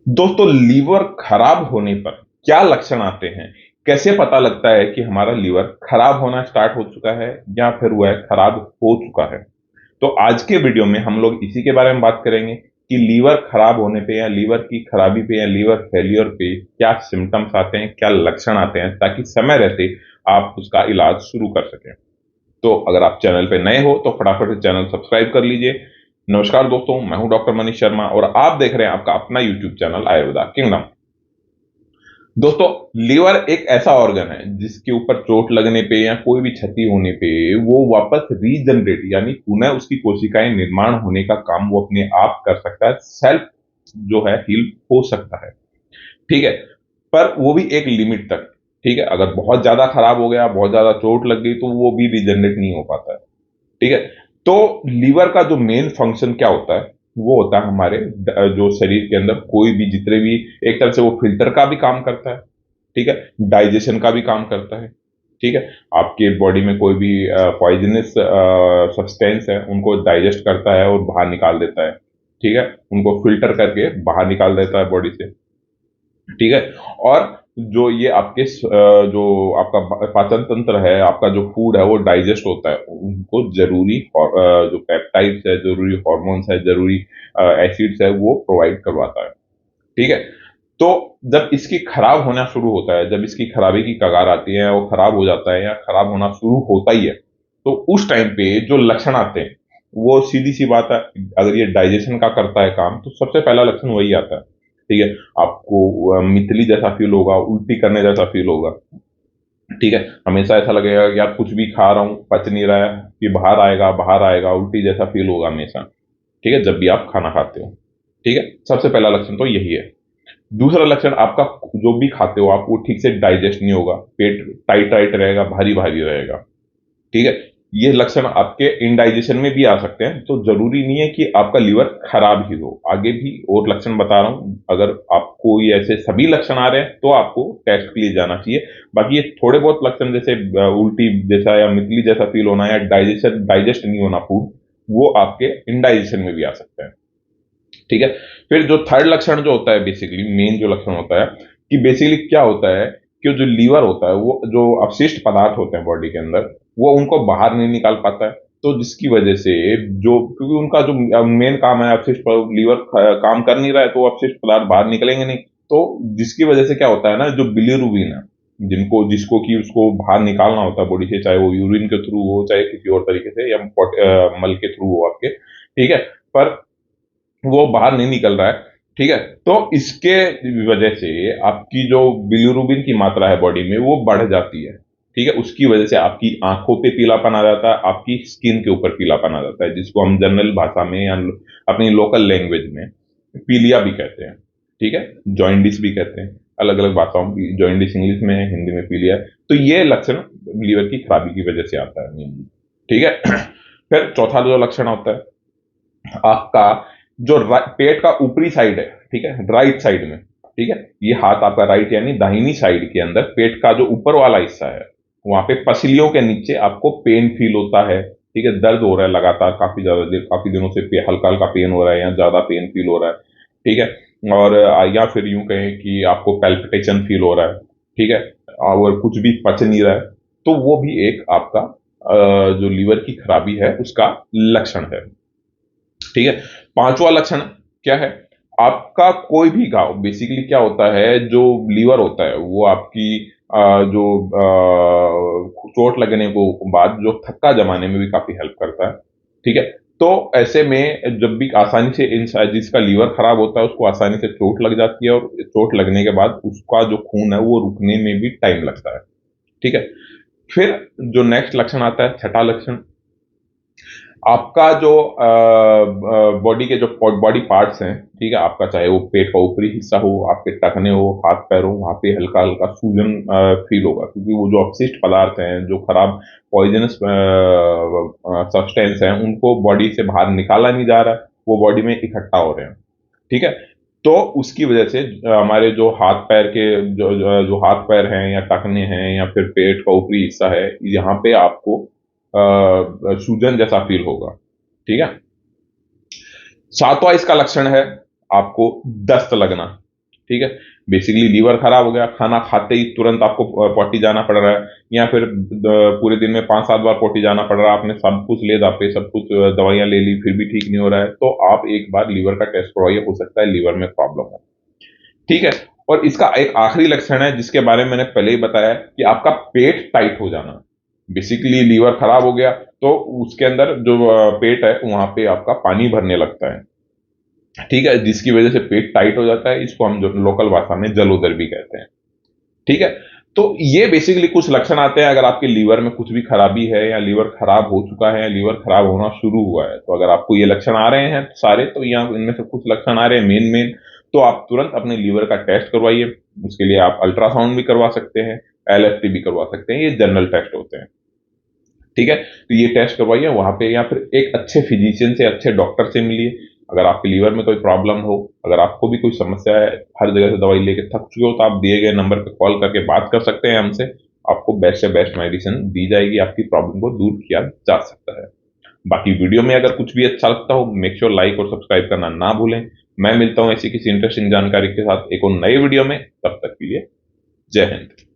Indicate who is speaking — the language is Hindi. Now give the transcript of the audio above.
Speaker 1: दोस्तों, लीवर खराब होने पर क्या लक्षण आते हैं? कैसे पता लगता है कि हमारा लीवर खराब होना स्टार्ट हो चुका है या फिर वह खराब हो चुका है? तो आज के वीडियो में हम लोग इसी के बारे में बात करेंगे कि लीवर खराब होने पे या लीवर की खराबी पे या लीवर फेलियर पे क्या सिम्टम्स आते हैं, क्या लक्षण आते हैं, ताकि समय रहते आप उसका इलाज शुरू कर सकें। तो अगर आप चैनल पे नए हो तो फटाफट से चैनल सब्सक्राइब कर लीजिए। नमस्कार दोस्तों, मैं हूं डॉक्टर मनीष शर्मा और आप देख रहे हैं आपका अपना यूट्यूब चैनल आयुर्वेदा किंगडम। दोस्तों, लीवर एक ऐसा ऑर्गन है जिसके ऊपर चोट लगने पे या कोई भी क्षति होने पे वो वापस रीजनरेट यानी पुनः उसकी कोशिकाएं निर्माण होने का काम वो अपने आप कर सकता है। सेल्फ जो है हील हो सकता है। ठीक है, पर वो भी एक लिमिट तक। ठीक है, अगर बहुत ज्यादा खराब हो गया, बहुत ज्यादा चोट लग गई तो वो भी रीजनरेट नहीं हो पाता है। ठीक है, तो लीवर का जो मेन फंक्शन क्या होता है, वो होता है हमारे जो शरीर के अंदर कोई भी जितने भी, एक तरह से वो फिल्टर का भी काम करता है। ठीक है, डाइजेशन का भी काम करता है। ठीक है, आपके बॉडी में कोई भी पॉइजनस सब्सटेंस है उनको डाइजेस्ट करता है और बाहर निकाल देता है। ठीक है, उनको फिल्टर करके बाहर निकाल देता है बॉडी से। ठीक है, और जो ये आपके जो आपका पाचन तंत्र है, आपका जो फूड है वो डाइजेस्ट होता है, उनको जरूरी जो पेप्टाइड्स है, जरूरी हॉर्मोन्स है, जरूरी एसिड्स है वो प्रोवाइड करवाता है। ठीक है, तो जब इसकी खराब होना शुरू होता है, जब इसकी खराबी की कगार आती है, वो खराब हो जाता है या खराब होना शुरू होता ही है, तो उस टाइम पे जो लक्षण आते हैं वो सीधी सी बात है। अगर ये डाइजेशन का करता है काम तो सबसे पहला लक्षण वही आता है। ठीक है, आपको मितली जैसा फील होगा, उल्टी करने जैसा फील होगा। ठीक है, हमेशा ऐसा लगेगा कि यार कुछ भी खा रहा हूँ पच नहीं रहा है, कि बाहर आएगा, उल्टी जैसा फील होगा हमेशा। ठीक है, जब भी आप खाना खाते हो। ठीक है, सबसे पहला लक्षण तो यही है। दूसरा लक्षण, आपका जो भी खाते हो आप वो ठीक से डाइजेस्ट नहीं होगा, पेट टाइट टाइट रहेगा, भारी भारी रहेगा। ठीक है, ये लक्षण आपके इंडाइजेशन में भी आ सकते हैं, तो जरूरी नहीं है कि आपका लीवर खराब ही हो। आगे भी और लक्षण बता रहा हूं, अगर आपको ये ऐसे सभी लक्षण आ रहे हैं तो आपको टेस्ट के लिए जाना चाहिए। बाकी ये थोड़े बहुत लक्षण जैसे उल्टी जैसा या मितली जैसा फील होना या डाइजेस्ट नहीं होना फूड, वो आपके इंडाइजेशन में भी आ सकते हैं। ठीक है, फिर जो थर्ड लक्षण जो होता है, बेसिकली मेन जो लक्षण होता है, कि बेसिकली क्या होता है कि जो लीवर होता है वो जो अपशिष्ट पदार्थ होते हैं बॉडी के अंदर, वो उनको बाहर नहीं निकाल पाता है। तो जिसकी वजह से जो, क्योंकि उनका जो मेन काम है अपशिष्ट लीवर काम कर नहीं रहा है तो वो अपशिष्ट पदार्थ बाहर निकलेंगे नहीं। तो जिसकी वजह से क्या होता है ना, जो बिलीरुबिन है, जिनको जिसको कि उसको बाहर निकालना होता है बॉडी से, चाहे वो यूरिन के थ्रू हो चाहे किसी और तरीके से या मल के थ्रू हो आपके। ठीक है, पर वो बाहर नहीं निकल रहा है। ठीक है, तो इसके वजह से आपकी जो बिलिरुबिन की मात्रा है बॉडी में वो बढ़ जाती है। ठीक है, उसकी वजह से आपकी आंखों पे पीलापन आ जाता है, आपकी स्किन के ऊपर पीलापन आ जाता है, जिसको हम जनरल भाषा में या अपनी लोकल लैंग्वेज में पीलिया भी कहते हैं। ठीक है, जॉइंडिस भी कहते हैं, अलग अलग भाषाओं में जॉइंडिस इंग्लिश में है, हिंदी में पीलिया है। तो ये लक्षण लीवर की खराबी की वजह से आता है मेनली। ठीक है, फिर चौथा जो लक्षण होता है आपका, जो पेट का ऊपरी साइड है, ठीक है, राइट साइड में। ठीक है, ये हाथ आपका राइट यानी दाहिनी साइड के अंदर पेट का जो ऊपर वाला हिस्सा है, वहां पे पसलियों के नीचे आपको पेन फील होता है। ठीक है, दर्द हो रहा है लगातार, काफी ज्यादा देर, काफी दिनों से हल्का हल्का पेन हो रहा है या ज्यादा पेन फील हो रहा है। ठीक है, और या फिर यूं कहें कि आपको पैल्पिटेशन फील हो रहा है। ठीक है, और कुछ भी पच नहीं रहा है, तो वो भी एक आपका जो लीवर की खराबी है उसका लक्षण है। ठीक है, पांचवा लक्षण क्या है, आपका कोई भी घाव, बेसिकली क्या होता है, जो लीवर होता है वो आपकी जो चोट लगने को बाद जो थक्का जमाने में भी काफी हेल्प करता है। ठीक है, तो ऐसे में जब भी आसानी से जिसका लीवर खराब होता है उसको आसानी से चोट लग जाती है, और चोट लगने के बाद उसका जो खून है वो रुकने में भी टाइम लगता है। ठीक है, फिर जो नेक्स्ट लक्षण आता है, छठा लक्षण, आपका जो बॉडी के जो बॉडी पार्ट्स हैं, ठीक है, आपका चाहे वो पेट का ऊपरी हिस्सा हो, आपके टखने हो, हाथ पैर हो, वहां पे हल्का हल्का सूजन फील होगा, क्योंकि वो जो अपशिष्ट पदार्थ हैं, जो खराब पॉइजनस सब्सटेंस हैं, उनको बॉडी से बाहर निकाला नहीं जा रहा है, वो बॉडी में इकट्ठा हो रहे हैं। ठीक है, तो उसकी वजह से हमारे जो हाथ पैर के जो हाथ पैर हैं या टखने हैं या फिर पेट का ऊपरी हिस्सा है, यहाँ पे आपको सूजन जैसा फील होगा। ठीक है, सातवां इसका लक्षण है आपको दस्त लगना। ठीक है। बेसिकली लीवर खराब हो गया, खाना खाते ही तुरंत आपको पॉटी जाना पड़ रहा है, या फिर पूरे दिन में 5-7 बार पॉटी जाना पड़ रहा है, आपने सब कुछ ले दापे, सब कुछ दवाइयां ले ली, फिर भी ठीक नहीं हो रहा है, तो आप एक बार लीवर का टेस्ट करवाइए, हो सकता है लीवर में प्रॉब्लम है। ठीक है। और इसका एक आखिरी लक्षण है जिसके बारे में मैंने पहले ही बताया कि आपका पेट टाइट हो जाना। बेसिकली लीवर खराब हो गया तो उसके अंदर जो पेट है वहां पे आपका पानी भरने लगता है, ठीक है, जिसकी वजह से पेट टाइट हो जाता है। इसको हम जो लोकल भाषा में जलोदर भी कहते हैं। ठीक है। तो ये बेसिकली कुछ लक्षण आते हैं अगर आपके लीवर में कुछ भी खराबी है, या लीवर खराब हो चुका है, या लीवर खराब होना शुरू हुआ है। तो अगर आपको ये लक्षण आ रहे हैं सारे, तो यहाँ इनमें से कुछ लक्षण आ रहे हैं मेन मेन, तो आप तुरंत अपने लीवर का टेस्ट करवाइए। उसके लिए आप अल्ट्रासाउंड भी करवा सकते हैं, एलएफटी भी करवा सकते हैं, ये जनरल टेस्ट होते हैं। ठीक है। तो ये टेस्ट करवाइए वहां पे, या फिर एक अच्छे फिजिशियन से, अच्छे डॉक्टर से मिलिए। अगर आपके लीवर में कोई प्रॉब्लम हो, अगर आपको भी कोई समस्या है, हर जगह से दवाई लेके थक चुके हो, तो आप दिए गए नंबर पे कॉल करके बात कर सकते हैं हमसे। आपको बेस्ट से बेस्ट मेडिसिन दी जाएगी, आपकी प्रॉब्लम को दूर किया जा सकता है। बाकी वीडियो में अगर कुछ भी अच्छा लगता हो, मेक श्योर लाइक और सब्सक्राइब करना ना भूलें। मैं मिलता हूं ऐसी किसी इंटरेस्टिंग जानकारी के साथ एक और नए वीडियो में, तब तक के लिए जय हिंद।